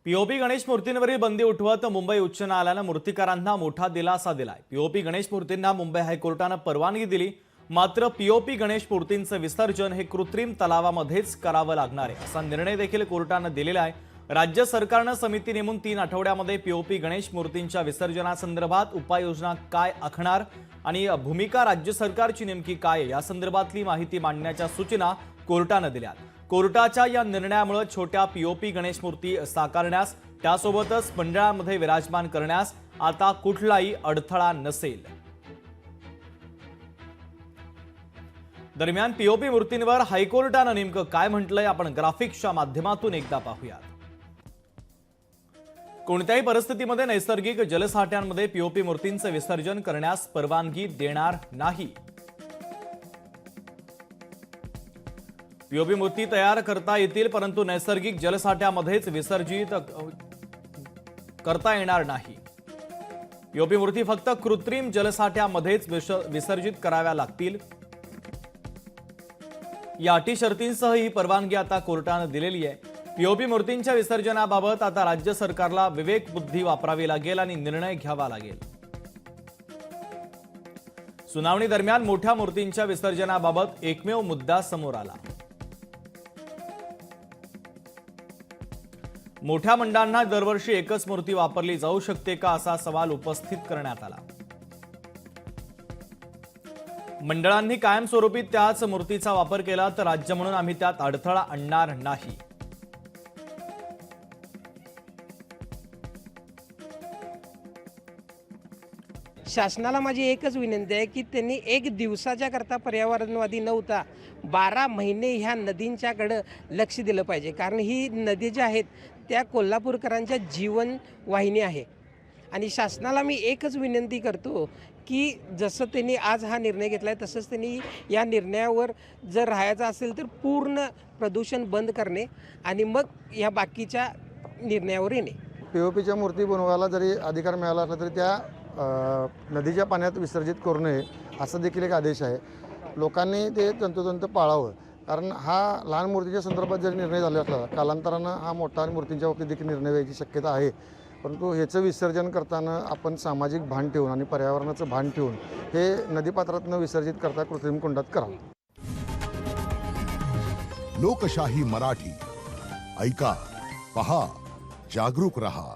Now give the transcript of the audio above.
POP Ganesh मूर्तींवरील बंदी उठवत मुंबई उच्च न्यायालयानं मूर्तिकारांना मोठा दिलासा दिलाय। पीओपी गणेश मूर्तींना मुंबई हायकोर्टानं परवानगी दिली, मात्र पीओपी गणेश मूर्तींचं विसर्जन हे कृत्रिम तलावामध्येच करावं लागणार आहे असा निर्णय देखील कोर्टानं दिलेला आहे। राज्य सरकारनं समिती नेमून 3 आठवड्यामध्ये पीओपी गणेश मूर्तींच्या विसर्जनासंदर्भात उपाययोजना काय आखणार आणि भूमिका राज्य सरकारची नेमकी काय या संदर्भातली माहिती मांडण्याच्या सूचना कोर्टानं दिल्या। कोर्टाच्या या निर्णयामुळे छोट्या पीओपी गणेश मूर्ती साकारण्यास त्यासोबतच मंडळांमध्ये विराजमान करण्यास आता कुठलाही अडथळा नसेल। दरम्यान पीओपी मूर्तींवर हायकोर्टानं नेमकं काय म्हटलंय आपण ग्राफिक्सच्या माध्यमातून एकदा पाहूयात। कोणत्याही परिस्थितीमध्ये नैसर्गिक जलसाठ्यांमध्ये पीओपी मूर्तींचे विसर्जन करण्यास परवानगी देणार नाही। पीओपी मूर्ती तयार करता येतील, परंतु नैसर्गिक जलसाठ्यामध्येच विसर्जित करता येणार नाही। पीओपी मूर्ती फक्त कृत्रिम जलसाठ्यामध्येच विसर्जित कराव्या लागतील। या अटी शर्तींसह ही परवानगी आता कोर्टाने दिलेली आहे। पीओपी मूर्तींच्या विसर्जनाबाबत आता राज्य सरकारला विवेक बुद्धी वापरावी लागेल आणि निर्णय घ्यावा लागेल। सुनावणी दरम्यान मोठ्या मूर्तींच्या विसर्जनाबाबत एकमेव मुद्दा समोर आला। मोठ्या मंडळांना दरवर्षी एकच मूर्ती वापरली जाऊ शकते का असा सवाल उपस्थित करण्यात आला। मंडळांनी कायमस्वरूपी त्याच मूर्तीचा वापर केला तर राज्य म्हणून आम्ही त्यात अडथळा आणणार नाही। शासनाला माझी एकच विनंती आहे की त्यांनी एक दिवसाच्या करता पर्यावरणवादी न होता 12 महिने ह्या नदींच्याकडे लक्ष दिलं पाहिजे। कारण ही नदी ज्या आहेत त्या कोल्हापूरकरांच्या जीवन वाहिनी आहे आणि शासनाला मी एकच विनंती करतो की जसं त्यांनी आज हा निर्णय घेतला आहे तसंच त्यांनी या निर्णयावर जर राहायचं असेल तर पूर्ण प्रदूषण बंद करणे आणि मग या बाकीच्या निर्णयावर येणे। पीओपीच्या मूर्ती बनवायला जरी अधिकार मिळाला असला तरी त्या नदीच्या पाण्यात विसर्जित करू नये असा देखील एक आदेश आहे। लोकांनी ते तंतोतंत पाळावं, कारण हा लहान मूर्तीच्या संदर्भात जरी निर्णय झाला असला कालांतरानं हा मोठा मूर्तींच्या बाबतीत देखील निर्णय व्हायची शक्यता आहे। परंतु ह्याचं विसर्जन करताना आपण सामाजिक भान ठेवून आणि पर्यावरणाचं भान ठेवून हे नदीपात्रातनं विसर्जित करता कृत्रिम कुंडात करावं। लोकशाही मराठी ऐका, पहा, जागरूक रहा।